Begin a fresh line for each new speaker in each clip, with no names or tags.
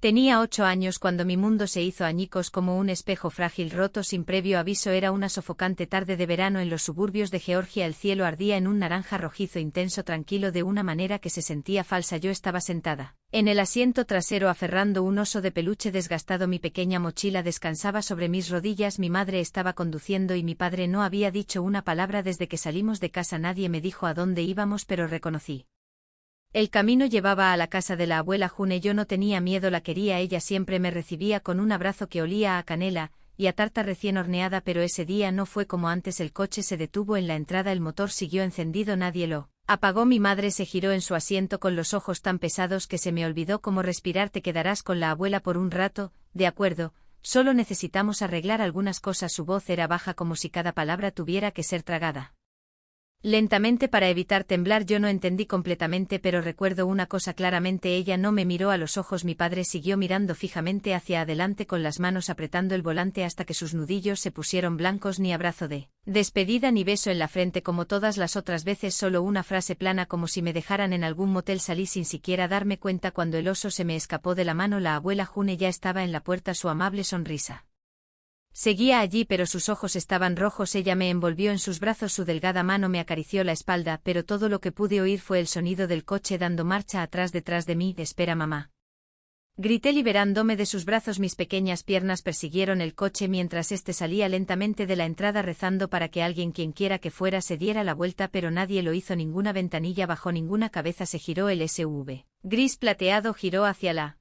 Tenía 8 años cuando mi mundo se hizo añicos como un espejo frágil roto sin previo aviso. Era una sofocante tarde de verano en los suburbios de Georgia. El cielo ardía en un naranja rojizo intenso, tranquilo de una manera que se sentía falsa. Yo estaba sentada en el asiento trasero aferrando un oso de peluche desgastado. Mi pequeña mochila descansaba sobre mis rodillas. Mi madre estaba conduciendo y mi padre no había dicho una palabra desde que salimos de casa. Nadie me dijo a dónde íbamos, pero reconocí. El camino llevaba a la casa de la abuela June. Yo no tenía miedo, la quería. Ella siempre me recibía con un abrazo que olía a canela y a tarta recién horneada, pero ese día no fue como antes. El coche se detuvo en la entrada, el motor siguió encendido, nadie lo apagó. Mi madre se giró en su asiento con los ojos tan pesados que se me olvidó cómo respirar. Te quedarás con la abuela por un rato, de acuerdo, solo necesitamos arreglar algunas cosas. Su voz era baja como si cada palabra tuviera que ser tragada lentamente para evitar temblar. Yo no entendí completamente, pero recuerdo una cosa claramente: ella no me miró a los ojos. Mi padre siguió mirando fijamente hacia adelante con las manos apretando el volante hasta que sus nudillos se pusieron blancos. Ni abrazo de despedida ni beso en la frente como todas las otras veces, solo una frase plana como si me dejaran en algún motel. Salí sin siquiera darme cuenta cuando el oso se me escapó de la mano. La abuela June ya estaba en la puerta, su amable sonrisa seguía allí, pero sus ojos estaban rojos. Ella me envolvió en sus brazos, su delgada mano me acarició la espalda, pero todo lo que pude oír fue el sonido del coche dando marcha atrás detrás de mí. Espera, mamá. Grité liberándome de sus brazos. Mis pequeñas piernas persiguieron el coche mientras este salía lentamente de la entrada, rezando para que alguien, quienquiera que fuera, se diera la vuelta, pero nadie lo hizo. Ninguna ventanilla bajó, ninguna cabeza se giró. El SUV gris plateado giró hacia la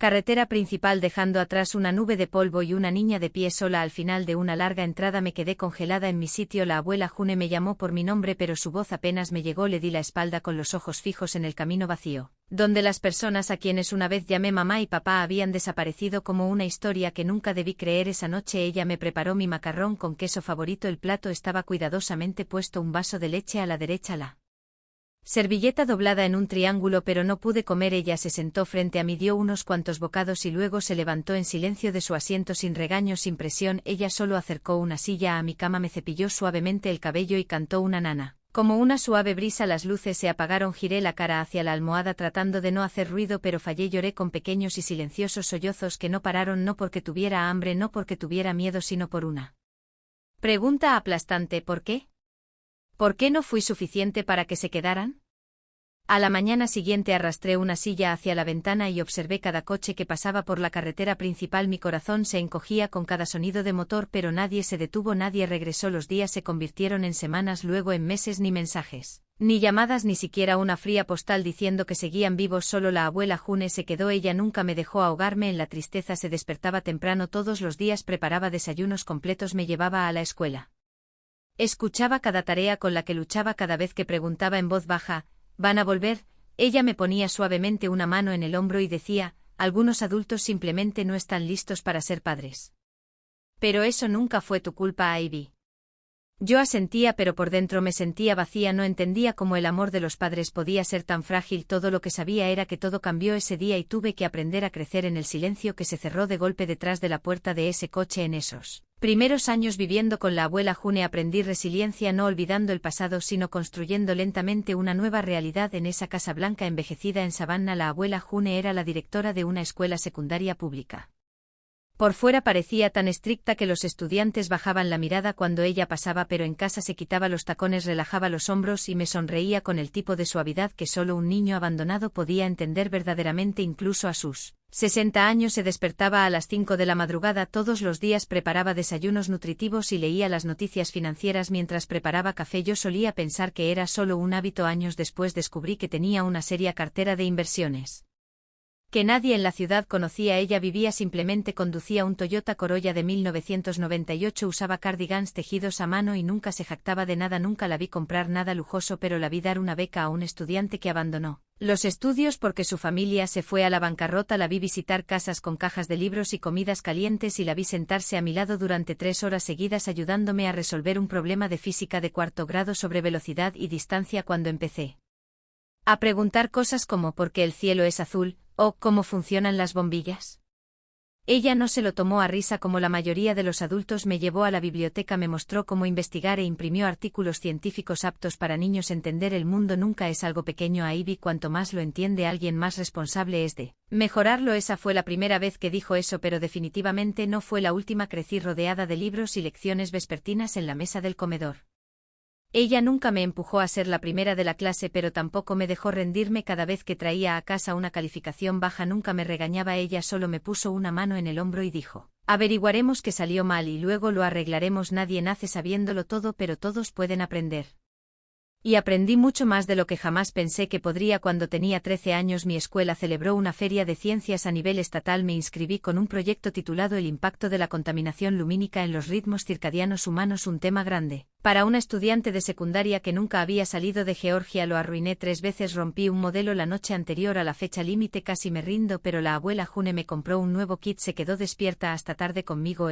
carretera principal dejando atrás una nube de polvo y una niña de pie sola al final de una larga entrada. Me quedé congelada en mi sitio. La abuela June me llamó por mi nombre, pero su voz apenas me llegó. Le di la espalda con los ojos fijos en el camino vacío, donde las personas a quienes una vez llamé mamá y papá habían desaparecido como una historia que nunca debí creer. Esa noche ella me preparó mi macarrón con queso favorito. El plato estaba cuidadosamente puesto, un vaso de leche a la derecha, la servilleta doblada en un triángulo, pero no pude comer. Ella se sentó frente a mí, dio unos cuantos bocados y luego se levantó en silencio de su asiento, sin regaño, sin presión. Ella solo acercó una silla a mi cama, me cepilló suavemente el cabello y cantó una nana. Como una suave brisa las luces se apagaron. Giré la cara hacia la almohada tratando de no hacer ruido, pero fallé. Lloré con pequeños y silenciosos sollozos que no pararon, no porque tuviera hambre, no porque tuviera miedo, sino por una pregunta aplastante: ¿por qué? ¿Por qué no fui suficiente para que se quedaran? A la mañana siguiente arrastré una silla hacia la ventana y observé cada coche que pasaba por la carretera principal. Mi corazón se encogía con cada sonido de motor, pero nadie se detuvo, nadie regresó. Los días se convirtieron en semanas, luego en meses. Ni mensajes, ni llamadas, ni siquiera una fría postal diciendo que seguían vivos. Solo la abuela June se quedó. Ella nunca me dejó ahogarme en la tristeza. Se despertaba temprano todos los días, preparaba desayunos completos, me llevaba a la escuela. Escuchaba cada tarea con la que luchaba. Cada vez que preguntaba en voz baja, ¿van a volver?, ella me ponía suavemente una mano en el hombro y decía, algunos adultos simplemente no están listos para ser padres. Pero eso nunca fue tu culpa, Ivy. Yo asentía, pero por dentro me sentía vacía. No entendía cómo el amor de los padres podía ser tan frágil. Todo lo que sabía era que todo cambió ese día y tuve que aprender a crecer en el silencio que se cerró de golpe detrás de la puerta de ese coche. En esos primeros años viviendo con la abuela June aprendí resiliencia, no olvidando el pasado sino construyendo lentamente una nueva realidad en esa casa blanca envejecida en Savannah. La abuela June era la directora de una escuela secundaria pública. Por fuera parecía tan estricta que los estudiantes bajaban la mirada cuando ella pasaba, pero en casa se quitaba los tacones, relajaba los hombros y me sonreía con el tipo de suavidad que solo un niño abandonado podía entender verdaderamente. Incluso a sus 60 años se despertaba a las 5 de la madrugada todos los días, preparaba desayunos nutritivos y leía las noticias financieras mientras preparaba café. Yo solía pensar que era solo un hábito. Años después descubrí que tenía una seria cartera de inversiones que nadie en la ciudad conocía. Ella vivía simplemente, conducía un Toyota Corolla de 1998, usaba cardigans tejidos a mano y nunca se jactaba de nada. Nunca la vi comprar nada lujoso, pero la vi dar una beca a un estudiante que abandonó los estudios porque su familia se fue a la bancarrota. La vi visitar casas con cajas de libros y comidas calientes y la vi sentarse a mi lado durante 3 horas seguidas ayudándome a resolver un problema de física de 4º grado sobre velocidad y distancia. Cuando empecé a preguntar cosas como ¿por qué el cielo es azul?, o ¿cómo funcionan las bombillas?, Ella no se lo tomó a risa como la mayoría de los adultos. Me llevó a la biblioteca, me mostró cómo investigar e imprimió artículos científicos aptos para niños. Entender el mundo nunca es algo pequeño a Ivy, cuanto más lo entiende alguien más responsable es de mejorarlo. Esa fue la primera vez que dijo eso, pero definitivamente no fue la última. Crecí rodeada de libros y lecciones vespertinas en la mesa del comedor. Ella nunca me empujó a ser la primera de la clase, pero tampoco me dejó rendirme. Cada vez que traía a casa una calificación baja nunca me regañaba. Ella solo me puso una mano en el hombro y dijo: averiguaremos qué salió mal y luego lo arreglaremos. Nadie nace sabiéndolo todo, pero todos pueden aprender. Y aprendí mucho más de lo que jamás pensé que podría. Cuando tenía 13 años mi escuela celebró una feria de ciencias a nivel estatal. Me inscribí con un proyecto titulado El impacto de la contaminación lumínica en los ritmos circadianos humanos, un tema grande para una estudiante de secundaria que nunca había salido de Georgia. Lo arruiné 3 veces, rompí un modelo la noche anterior a la fecha límite, casi me rindo, pero la abuela June me compró un nuevo kit. Se quedó despierta hasta tarde conmigo.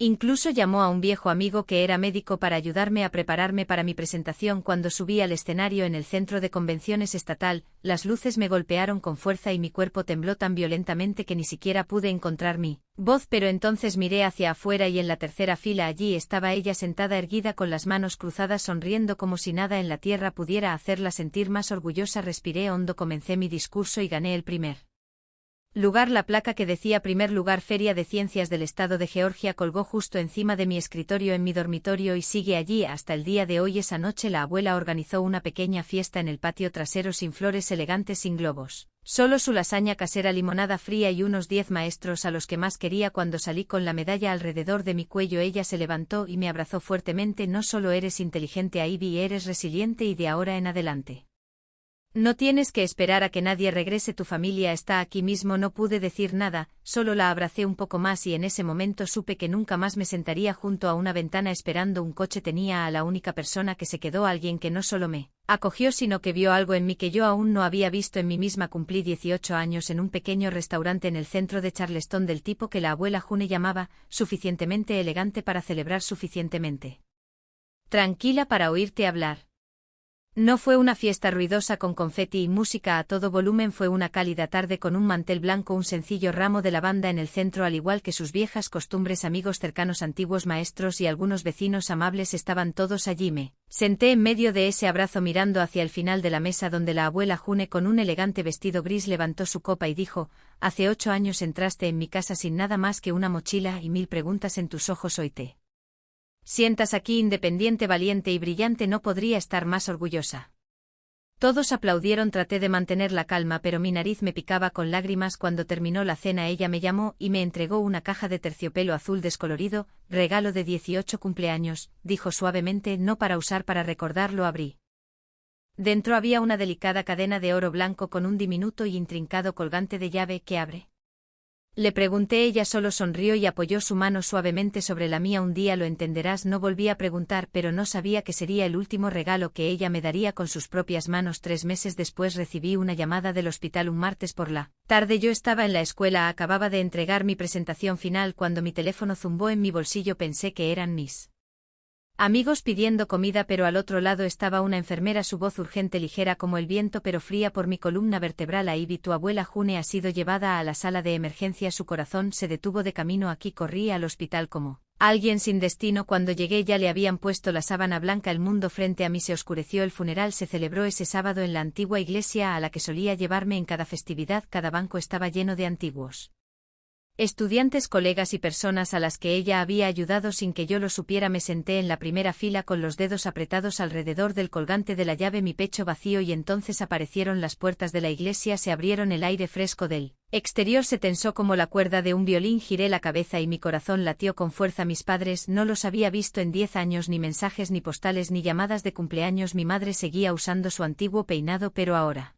Incluso llamó a un viejo amigo que era médico para ayudarme a prepararme para mi presentación. Cuando subí al escenario en el centro de convenciones estatal, las luces me golpearon con fuerza y mi cuerpo tembló tan violentamente que ni siquiera pude encontrar mi voz. Pero entonces miré hacia afuera y en la tercera fila allí estaba ella sentada erguida con las manos cruzadas, sonriendo como si nada en la tierra pudiera hacerla sentir más orgullosa. Respiré hondo, comencé mi discurso y gané el primer lugar. La placa que decía primer lugar Feria de Ciencias del Estado de Georgia colgó justo encima de mi escritorio en mi dormitorio y sigue allí hasta el día de hoy. Esa noche la abuela organizó una pequeña fiesta en el patio trasero, sin flores elegantes, sin globos, solo su lasaña casera, limonada fría y unos 10 maestros a los que más quería. Cuando salí con la medalla alrededor de mi cuello, ella se levantó y me abrazó fuertemente. No solo eres inteligente, Ivy, eres resiliente y de ahora en adelante no tienes que esperar a que nadie regrese, tu familia está aquí mismo. No pude decir nada, solo la abracé un poco más y en ese momento supe que nunca más me sentaría junto a una ventana esperando un coche. Tenía a la única persona que se quedó, alguien que no solo me acogió sino que vio algo en mí que yo aún no había visto en mí misma. Cumplí 18 años en un pequeño restaurante en el centro de Charleston, del tipo que la abuela June llamaba suficientemente elegante para celebrar, suficientemente tranquila para oírte hablar. No fue una fiesta ruidosa con confeti y música a todo volumen, fue una cálida tarde con un mantel blanco, un sencillo ramo de lavanda en el centro, al igual que sus viejas costumbres. Amigos cercanos, antiguos maestros y algunos vecinos amables estaban todos allí. Me senté en medio de ese abrazo mirando hacia el final de la mesa donde la abuela June, con un elegante vestido gris, levantó su copa y dijo: hace 8 años entraste en mi casa sin nada más que una mochila y 1000 preguntas en tus ojos. Hoy te sientas aquí independiente, valiente y brillante. No podría estar más orgullosa. Todos aplaudieron. Traté de mantener la calma, pero mi nariz me picaba con lágrimas. Cuando terminó la cena, ella me llamó y me entregó una caja de terciopelo azul descolorido, regalo de 18 cumpleaños, dijo suavemente, no para usar, para recordar. Lo abrí. Dentro había una delicada cadena de oro blanco con un diminuto y intrincado colgante de llave. ¿Qué abre?, le pregunté. Ella solo sonrió y apoyó su mano suavemente sobre la mía. Un día lo entenderás. No volví a preguntar, pero no sabía que sería el último regalo que ella me daría con sus propias manos. 3 meses después recibí una llamada del hospital un martes por la tarde. Yo estaba en la escuela, acababa de entregar mi presentación final cuando mi teléfono zumbó en mi bolsillo. Pensé que eran mis amigos pidiendo comida, pero al otro lado estaba una enfermera, su voz urgente, ligera como el viento, pero fría por mi columna vertebral. Ivy, tu abuela June ha sido llevada a la sala de emergencia. Su corazón se detuvo de camino aquí. Corrí al hospital como alguien sin destino. Cuando llegué ya le habían puesto la sábana blanca. El mundo frente a mí se oscureció. El funeral se celebró ese sábado en la antigua iglesia a la que solía llevarme en cada festividad. Cada banco estaba lleno de antiguos estudiantes, colegas y personas a las que ella había ayudado sin que yo lo supiera. Me senté en la primera fila con los dedos apretados alrededor del colgante de la llave, mi pecho vacío, y entonces aparecieron las puertas de la iglesia, se abrieron, el aire fresco del exterior se tensó como la cuerda de un violín. Giré la cabeza y mi corazón latió con fuerza. Mis padres no los había visto en 10 años, ni mensajes, ni postales, ni llamadas de cumpleaños. Mi madre seguía usando su antiguo peinado, pero ahora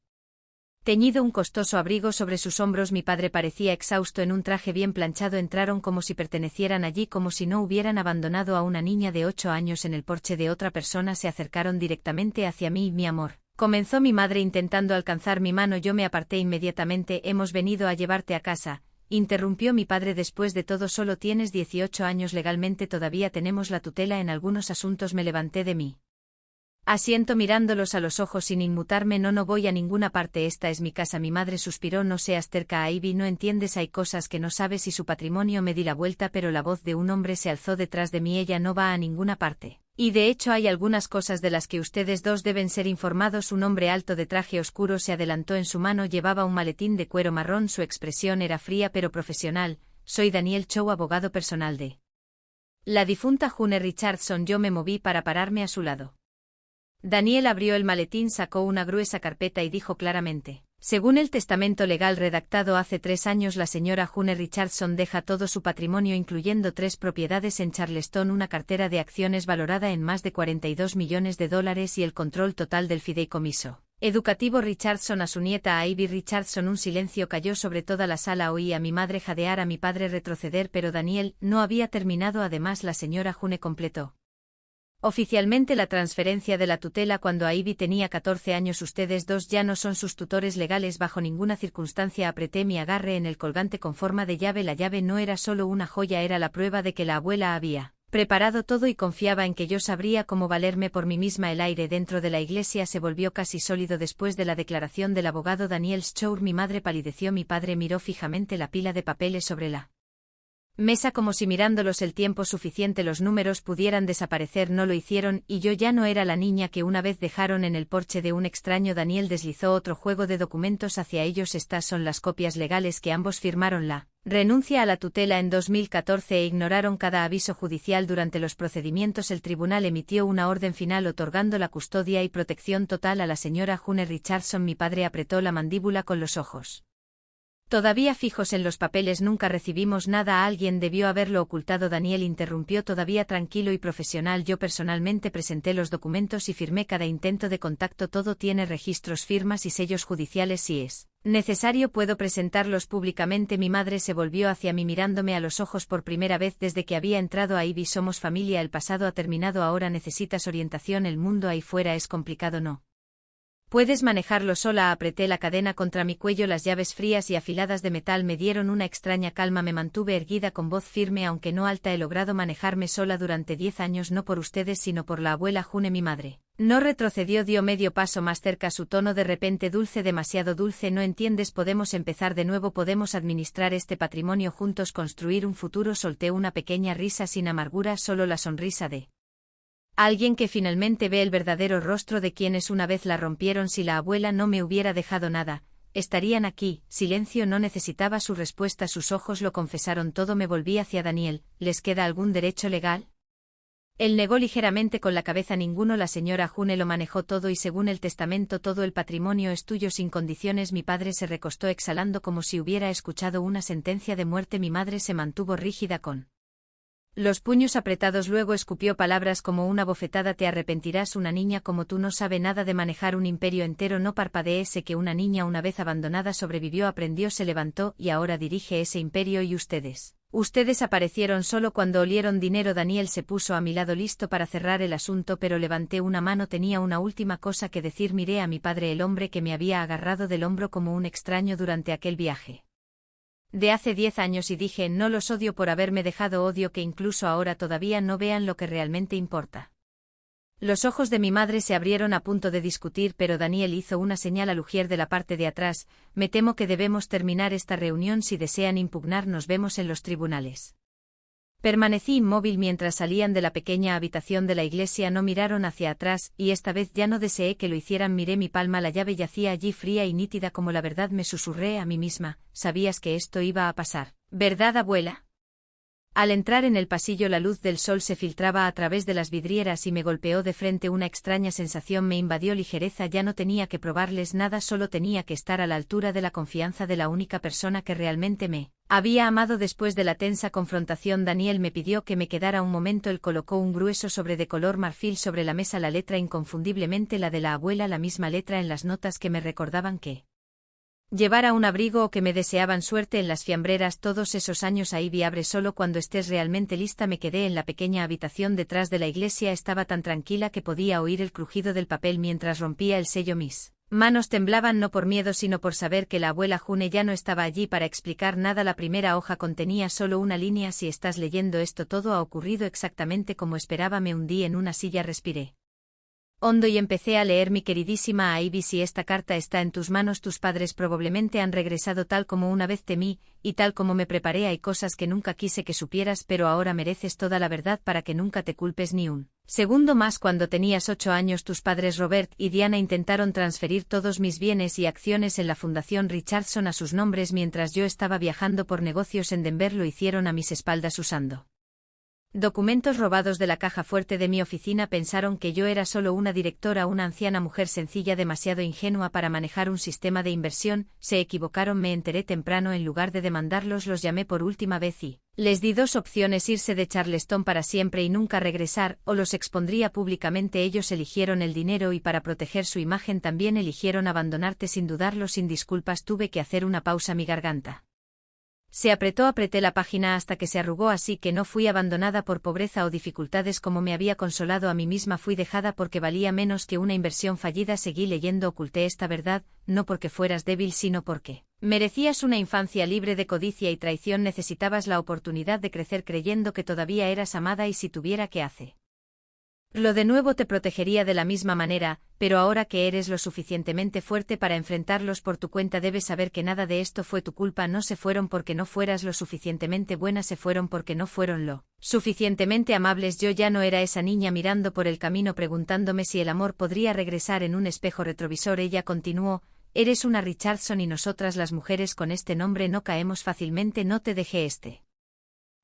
teñido, un costoso abrigo sobre sus hombros. Mi padre parecía exhausto en un traje bien planchado. Entraron como si pertenecieran allí, como si no hubieran abandonado a una niña de 8 años en el porche de otra persona. Se acercaron directamente hacia mí. Mi amor, comenzó mi madre intentando alcanzar mi mano. Yo me aparté inmediatamente. Hemos venido a llevarte a casa, interrumpió mi padre. Después de todo, solo tienes 18 años. Legalmente todavía tenemos la tutela en algunos asuntos. Me levanté de mí Asiento mirándolos a los ojos sin inmutarme. No voy a ninguna parte, esta es mi casa. Mi madre suspiró. No seas terca, Ivy, no entiendes, hay cosas que no sabes y su patrimonio. Me di la vuelta pero la voz de un hombre se alzó detrás de mí. Ella no va a ninguna parte. Y de hecho hay algunas cosas de las que ustedes dos deben ser informados. Un hombre alto de traje oscuro se adelantó. En su mano llevaba un maletín de cuero marrón. Su expresión era fría pero profesional. Soy Daniel Chow, abogado personal de la difunta June Richardson. Yo me moví para pararme a su lado. Daniel abrió el maletín, sacó una gruesa carpeta y dijo claramente: según el testamento legal redactado hace 3 años, la señora June Richardson deja todo su patrimonio, incluyendo 3 propiedades en Charleston, una cartera de acciones valorada en más de $42 millones y el control total del fideicomiso educativo Richardson a su nieta Ivy Richardson. Un silencio cayó sobre toda la sala. Oí a mi madre jadear, a mi padre retroceder, pero Daniel no había terminado. Además, la señora June completó oficialmente la transferencia de la tutela cuando Ivy tenía 14 años. Ustedes dos ya no son sus tutores legales bajo ninguna circunstancia. Apreté mi agarre en el colgante con forma de llave. La llave no era solo una joya, era la prueba de que la abuela había preparado todo y confiaba en que yo sabría cómo valerme por mí misma. El aire dentro de la iglesia se volvió casi sólido después de la declaración del abogado Daniel Chow. Mi madre palideció. Mi padre miró fijamente la pila de papeles sobre la mesa como si mirándolos el tiempo suficiente los números pudieran desaparecer. No lo hicieron, y yo ya no era la niña que una vez dejaron en el porche de un extraño. Daniel deslizó otro juego de documentos hacia ellos. Estas son las copias legales que ambos firmaron. La renuncia a la tutela en 2014 e ignoraron cada aviso judicial durante los procedimientos. El tribunal emitió una orden final otorgando la custodia y protección total a la señora June Richardson. Mi padre apretó la mandíbula con los ojos todavía fijos en los papeles. Nunca recibimos nada. Alguien debió haberlo ocultado. Daniel interrumpió todavía tranquilo y profesional: yo personalmente presenté los documentos y firmé cada intento de contacto. Todo tiene registros, firmas y sellos judiciales. Si es necesario puedo presentarlos públicamente. Mi madre se volvió hacia mí mirándome a los ojos por primera vez desde que había entrado a Ivy. Somos familia. El pasado ha terminado. Ahora necesitas orientación. El mundo ahí fuera es complicado. No puedes manejarlo sola. Apreté la cadena contra mi cuello. Las llaves frías y afiladas de metal me dieron una extraña calma. Me mantuve erguida con voz firme, aunque no alta. He logrado manejarme sola durante 10 años, no por ustedes sino por la abuela June. Mi madre no retrocedió, dio medio paso más cerca, su tono de repente dulce, demasiado dulce. No entiendes, podemos empezar de nuevo, podemos administrar este patrimonio juntos, construir un futuro. Solté una pequeña risa sin amargura, solo la sonrisa de alguien que finalmente ve el verdadero rostro de quienes una vez la rompieron. Si la abuela no me hubiera dejado nada, estarían aquí. Silencio. No necesitaba su respuesta, sus ojos lo confesaron todo. Me volví hacia Daniel. ¿Les queda algún derecho legal? Él negó ligeramente con la cabeza. Ninguno. La señora June lo manejó todo y según el testamento todo el patrimonio es tuyo sin condiciones. Mi padre se recostó exhalando como si hubiera escuchado una sentencia de muerte. Mi madre se mantuvo rígida con los puños apretados, luego escupió palabras como una bofetada: te arrepentirás, una niña como tú no sabe nada de manejar un imperio entero. No parpadeé, sé que una niña una vez abandonada sobrevivió, aprendió, se levantó y ahora dirige ese imperio. Y ustedes aparecieron solo cuando olieron dinero. Daniel se puso a mi lado listo para cerrar el asunto, pero levanté una mano. Tenía una última cosa que decir. Miré a mi padre, el hombre que me había agarrado del hombro como un extraño durante aquel viaje de hace 10 años, y dije: no los odio por haberme dejado, odio que incluso ahora todavía no vean lo que realmente importa. Los ojos de mi madre se abrieron a punto de discutir, pero Daniel hizo una señal al ujier de la parte de atrás: me temo que debemos terminar esta reunión. Si desean impugnar, nos vemos en los tribunales. Permanecí inmóvil mientras salían de la pequeña habitación de la iglesia. No miraron hacia atrás, y esta vez ya no deseé que lo hicieran. Miré mi palma, la llave yacía allí fría y nítida como la verdad. Me susurré a mí misma: sabías que esto iba a pasar, ¿verdad, abuela? Al entrar en el pasillo la luz del sol se filtraba a través de las vidrieras y me golpeó de frente. Una extraña sensación me invadió, ligereza. Ya no tenía que probarles nada, solo tenía que estar a la altura de la confianza de la única persona que realmente me había amado. Después de la tensa confrontación, Daniel me pidió que me quedara un momento. Él colocó un grueso sobre de color marfil sobre la mesa, la letra inconfundiblemente la de la abuela, la misma letra en las notas que me recordaban que llevara un abrigo o que me deseaban suerte en las fiambreras. Todos esos años. Ivy, abre solo cuando estés realmente lista. Me quedé en la pequeña habitación detrás de la iglesia. Estaba tan tranquila que podía oír el crujido del papel mientras rompía el sello. Mis manos temblaban no por miedo sino por saber que la abuela June ya no estaba allí para explicar nada. La primera hoja contenía solo una línea: si estás leyendo esto, todo ha ocurrido exactamente como esperaba. Me hundí en una silla, respiré hondo y empecé a leer: mi queridísima Ivy, si esta carta está en tus manos, tus padres probablemente han regresado tal como una vez temí, y tal como me preparé. Hay cosas que nunca quise que supieras, pero ahora mereces toda la verdad para que nunca te culpes ni un segundo más. Cuando tenías 8 años, tus padres Robert y Diana intentaron transferir todos mis bienes y acciones en la Fundación Richardson a sus nombres mientras yo estaba viajando por negocios en Denver. Lo hicieron a mis espaldas usando documentos robados de la caja fuerte de mi oficina. Pensaron que yo era solo una directora, una anciana mujer sencilla, demasiado ingenua para manejar un sistema de inversión. Se equivocaron, me enteré temprano. En lugar de demandarlos, los llamé por última vez y les di 2 opciones: irse de Charleston para siempre y nunca regresar, o los expondría públicamente. Ellos eligieron el dinero y para proteger su imagen también eligieron abandonarte sin dudarlo. Sin disculpas, tuve que hacer una pausa. Mi garganta se apretó. Apreté la página hasta que se arrugó. Así que no fui abandonada por pobreza o dificultades como me había consolado a mí misma. Fui dejada porque valía menos que una inversión fallida. Seguí leyendo. Oculté esta verdad, no porque fueras débil, sino porque merecías una infancia libre de codicia y traición. Necesitabas la oportunidad de crecer creyendo que todavía eras amada, y si tuviera que hacerlo de nuevo te protegería de la misma manera, pero ahora que eres lo suficientemente fuerte para enfrentarlos por tu cuenta, debes saber que nada de esto fue tu culpa. No se fueron porque no fueras lo suficientemente buena, se fueron porque no fueron lo suficientemente amables. Yo ya no era esa niña mirando por el camino preguntándome si el amor podría regresar en un espejo retrovisor. Ella continuó: eres una Richardson y nosotras las mujeres con este nombre no caemos fácilmente. No te dejé este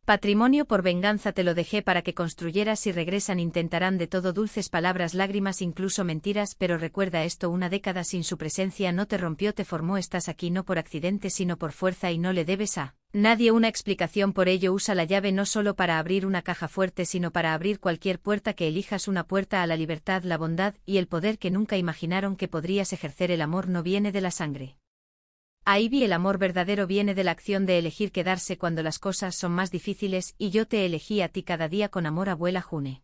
patrimonio por venganza, te lo dejé para que construyeras. Y regresan, intentarán de todo: dulces palabras, lágrimas, incluso mentiras. Pero recuerda esto: una década sin su presencia no te rompió, te formó. Estás aquí no por accidente sino por fuerza, y no le debes a nadie una explicación por ello. Usa la llave no solo para abrir una caja fuerte, sino para abrir cualquier puerta que elijas. Una puerta a la libertad, la bondad y el poder que nunca imaginaron que podrías ejercer. El amor no viene de la sangre, Ivy, el amor verdadero viene de la acción de elegir quedarse cuando las cosas son más difíciles, y yo te elegí a ti cada día con amor. Abuela June.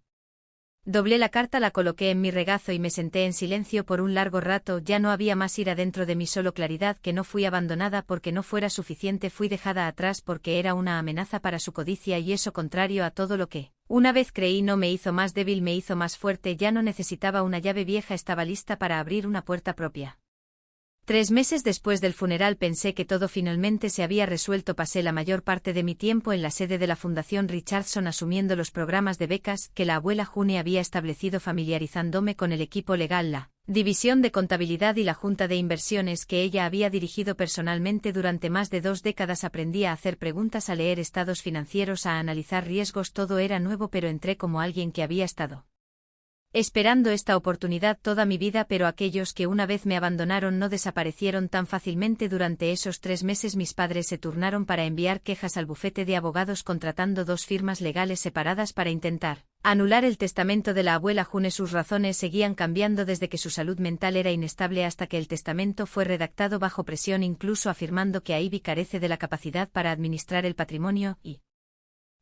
Doblé la carta, la coloqué en mi regazo y me senté en silencio por un largo rato. Ya no había más ira dentro de mí, solo claridad. Que no fui abandonada porque no fuera suficiente, fui dejada atrás porque era una amenaza para su codicia, y eso, contrario a todo lo que una vez creí, no me hizo más débil, me hizo más fuerte. Ya no necesitaba una llave vieja, estaba lista para abrir una puerta propia. 3 meses después del funeral pensé que todo finalmente se había resuelto. Pasé la mayor parte de mi tiempo en la sede de la Fundación Richardson asumiendo los programas de becas que la abuela June había establecido, familiarizándome con el equipo legal, la división de contabilidad y la junta de inversiones que ella había dirigido personalmente durante más de 2 décadas. Aprendí a hacer preguntas, a leer estados financieros, a analizar riesgos. Todo era nuevo, pero entré como alguien que había estado esperando esta oportunidad toda mi vida. Pero aquellos que una vez me abandonaron no desaparecieron tan fácilmente. Durante esos 3 meses mis padres se turnaron para enviar quejas al bufete de abogados, contratando 2 firmas legales separadas para intentar anular el testamento de la abuela June. Sus razones seguían cambiando, desde que su salud mental era inestable hasta que el testamento fue redactado bajo presión, incluso afirmando que Ivy carece de la capacidad para administrar el patrimonio y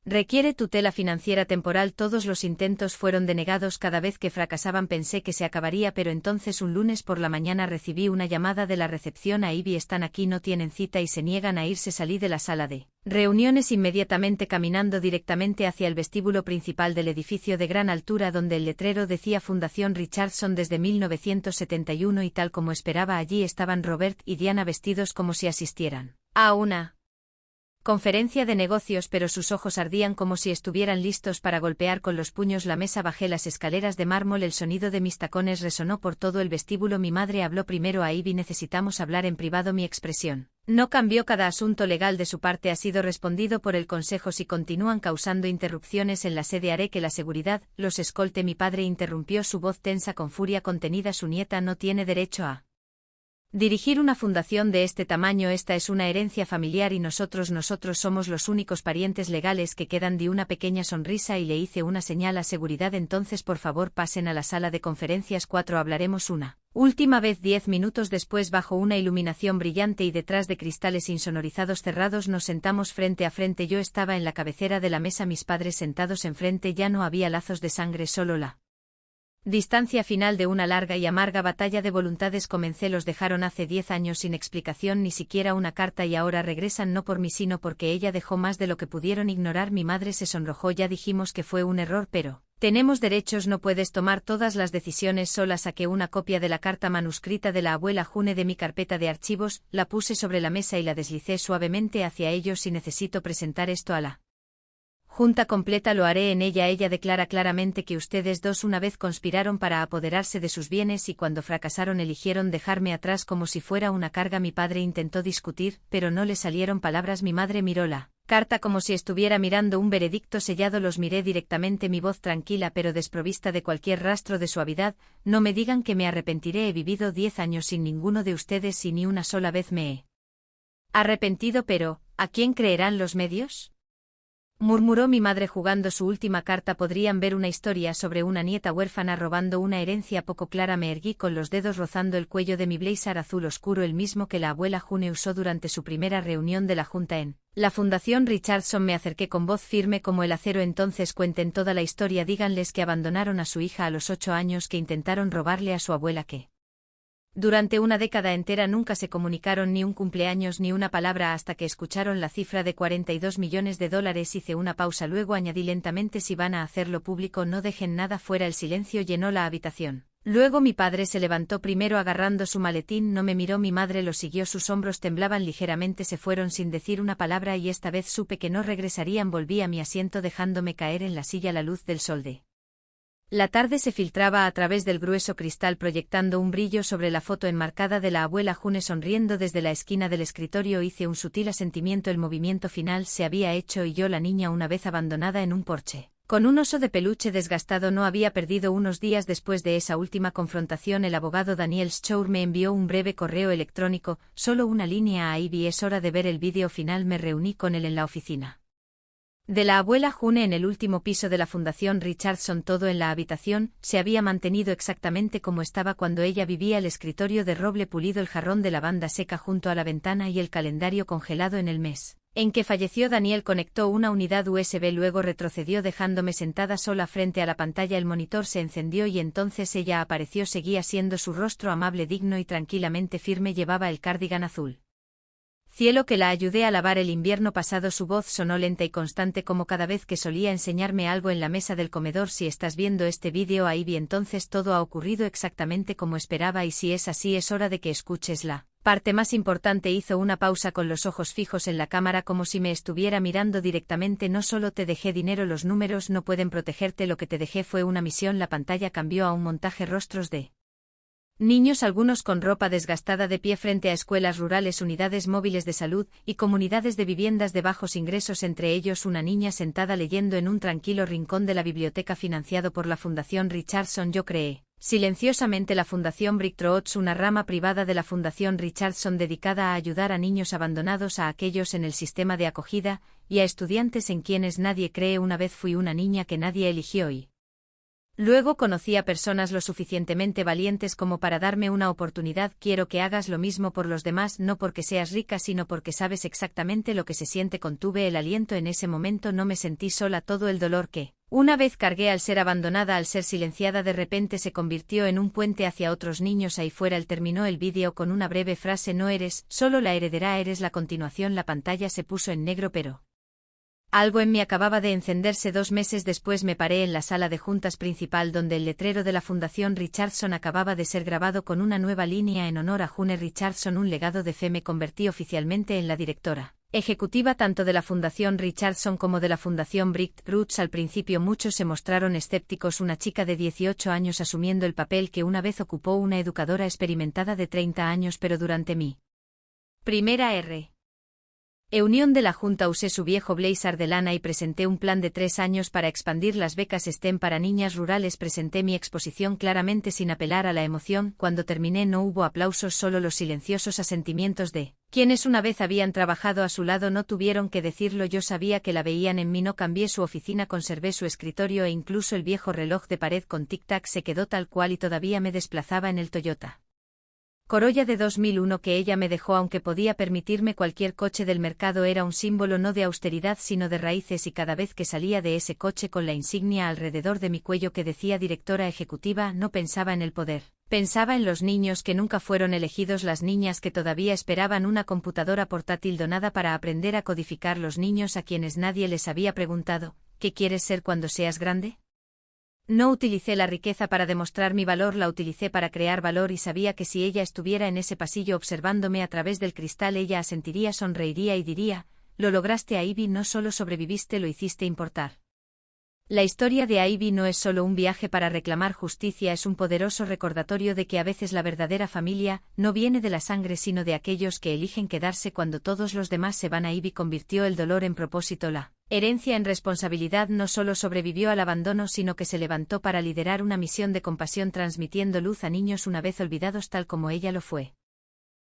requiere tutela financiera temporal. Todos los intentos fueron denegados. Cada vez que fracasaban pensé que se acabaría, pero entonces un lunes por la mañana recibí una llamada de la recepción: a Ivy están aquí, no tienen cita y se niegan a irse. Salí de la sala de reuniones inmediatamente, caminando directamente hacia el vestíbulo principal del edificio de gran altura donde el letrero decía Fundación Richardson desde 1971, y tal como esperaba, allí estaban Robert y Diana vestidos como si asistieran a una conferencia de negocios, pero sus ojos ardían como si estuvieran listos para golpear con los puños la mesa. Bajé las escaleras de mármol, el sonido de mis tacones resonó por todo el vestíbulo. Mi madre habló primero: a Ivy, necesitamos hablar en privado. Mi expresión no cambió. Cada asunto legal de su parte ha sido respondido por el consejo. Si continúan causando interrupciones en la sede, haré que la seguridad los escolte. Mi padre interrumpió, su voz tensa con furia contenida: su nieta no tiene derecho a dirigir una fundación de este tamaño. Esta es una herencia familiar y nosotros somos los únicos parientes legales que quedan. Di una pequeña sonrisa y le hice una señal a seguridad: entonces por favor pasen a la sala de conferencias 4, hablaremos una última vez. 10 minutos después, bajo una iluminación brillante y detrás de cristales insonorizados cerrados, nos sentamos frente a frente. Yo estaba en la cabecera de la mesa, mis padres sentados enfrente. Ya no había lazos de sangre, solo la distancia final de una larga y amarga batalla de voluntades. Comencé: los dejaron hace 10 años sin explicación, ni siquiera una carta, y ahora regresan no por mí sino porque ella dejó más de lo que pudieron ignorar. Mi madre se sonrojó: ya dijimos que fue un error, pero Tenemos derechos, no puedes tomar todas las decisiones sola. Saqué una copia de la carta manuscrita de la abuela June de mi carpeta de archivos, la puse sobre la mesa y la deslicé suavemente hacia ellos. Si necesito presentar esto a la junta completa, lo haré en ella. Ella declara claramente que ustedes dos una vez conspiraron para apoderarse de sus bienes y cuando fracasaron eligieron dejarme atrás como si fuera una carga. Mi padre intentó discutir, pero no le salieron palabras. Mi madre miró la carta como si estuviera mirando un veredicto sellado. Los miré directamente, mi voz tranquila pero desprovista de cualquier rastro de suavidad. No me digan que me arrepentiré. He vivido 10 años sin ninguno de ustedes y ni una sola vez me he arrepentido, pero ¿a quién creerán los medios? Murmuró mi madre jugando su última carta. Podrían ver una historia sobre una nieta huérfana robando una herencia poco clara. Me erguí con los dedos rozando el cuello de mi blazer azul oscuro, el mismo que la abuela June usó durante su primera reunión de la junta en la Fundación Richardson. Me acerqué con voz firme como el acero. Entonces cuenten toda la historia. Díganles que abandonaron a su hija a los 8 años, que intentaron robarle a su abuela, que durante una década entera nunca se comunicaron ni un cumpleaños ni una palabra hasta que escucharon la cifra de $42 millones. Hice una pausa, luego añadí lentamente: si van a hacerlo público, no dejen nada fuera. El silencio llenó la habitación. Luego mi padre se levantó, primero agarrando su maletín. No me miró, mi madre lo siguió. Sus hombros temblaban ligeramente. Se fueron sin decir una palabra y esta vez supe que no regresarían. Volví a mi asiento dejándome caer en la silla. La luz del sol de la tarde se filtraba a través del grueso cristal, proyectando un brillo sobre la foto enmarcada de la abuela June sonriendo desde la esquina del escritorio. Hice un sutil asentimiento. El movimiento final se había hecho y yo, la niña una vez abandonada en un porche con un oso de peluche desgastado, no había perdido. Unos días después de esa última confrontación, el abogado Daniel Schur me envió un breve correo electrónico, solo una línea a Ivy: es hora de ver el vídeo final. Me reuní con él en la oficina de la abuela June en el último piso de la Fundación Richardson. Todo en la habitación se había mantenido exactamente como estaba cuando ella vivía: el escritorio de roble pulido, el jarrón de lavanda seca junto a la ventana y el calendario congelado. En el mes en que falleció Daniel conectó una unidad USB, luego retrocedió dejándome sentada sola frente a la pantalla. El monitor se encendió y entonces ella apareció. Seguía siendo su rostro amable, digno y tranquilamente firme. Llevaba el cardigan azul cielo que la ayudé a lavar el invierno pasado. Su voz sonó lenta y constante como cada vez que solía enseñarme algo en la mesa del comedor: si estás viendo este vídeo, Ivy, entonces todo ha ocurrido exactamente como esperaba, y si es así, es hora de que escuches la parte más importante. Hizo una pausa con los ojos fijos en la cámara como si me estuviera mirando directamente. No solo te dejé dinero, los números no pueden protegerte, lo que te dejé fue una misión. La pantalla cambió a un montaje: rostros de niños, algunos con ropa desgastada, de pie frente a escuelas rurales, unidades móviles de salud y comunidades de viviendas de bajos ingresos, entre ellos una niña sentada leyendo en un tranquilo rincón de la biblioteca financiado por la Fundación Richardson. Yo creé silenciosamente la Fundación Bricktrots, una rama privada de la Fundación Richardson dedicada a ayudar a niños abandonados, a aquellos en el sistema de acogida y a estudiantes en quienes nadie cree. Una vez fui una niña que nadie eligió y luego conocí a personas lo suficientemente valientes como para darme una oportunidad. Quiero que hagas lo mismo por los demás, no porque seas rica, sino porque sabes exactamente lo que se siente. Contuve el aliento en ese momento. No me sentí sola. Todo el dolor que una vez cargué al ser abandonada, al ser silenciada, de repente se convirtió en un puente hacia otros niños ahí fuera. Él terminó el vídeo con una breve frase: no eres solo la heredera, eres la continuación. La pantalla se puso en negro, pero algo en mí acababa de encenderse. 2 meses después me paré en la sala de juntas principal, donde el letrero de la Fundación Richardson acababa de ser grabado con una nueva línea en honor a June Richardson, un legado de fe. Me convertí oficialmente en la directora ejecutiva tanto de la Fundación Richardson como de la Fundación Bricktrots. Al principio muchos se mostraron escépticos: una chica de 18 años asumiendo el papel que una vez ocupó una educadora experimentada de 30 años, pero durante mi primera reunión de la junta usé su viejo blazer de lana y presenté un plan de 3 años para expandir las becas STEM para niñas rurales. Presenté mi exposición claramente, sin apelar a la emoción. Cuando terminé no hubo aplausos, solo los silenciosos asentimientos de quienes una vez habían trabajado a su lado. No tuvieron que decirlo, yo sabía que la veían en mí. No cambié su oficina, conservé su escritorio e incluso el viejo reloj de pared con tic-tac se quedó tal cual y todavía me desplazaba en el Toyota Corolla de 2001 que ella me dejó. Aunque podía permitirme cualquier coche del mercado, era un símbolo no de austeridad sino de raíces, y cada vez que salía de ese coche con la insignia alrededor de mi cuello que decía directora ejecutiva, no pensaba en el poder. Pensaba en los niños que nunca fueron elegidos, las niñas que todavía esperaban una computadora portátil donada para aprender a codificar, los niños a quienes nadie les había preguntado: ¿qué quieres ser cuando seas grande? No utilicé la riqueza para demostrar mi valor, la utilicé para crear valor y sabía que si ella estuviera en ese pasillo observándome a través del cristal ella asentiría, sonreiría y diría, lo lograste Ivy, no solo sobreviviste, lo hiciste importar. La historia de Ivy no es solo un viaje para reclamar justicia, es un poderoso recordatorio de que a veces la verdadera familia no viene de la sangre sino de aquellos que eligen quedarse cuando todos los demás se van. Ivy convirtió el dolor en propósito, la herencia en responsabilidad, no solo sobrevivió al abandono sino que se levantó para liderar una misión de compasión transmitiendo luz a niños una vez olvidados tal como ella lo fue.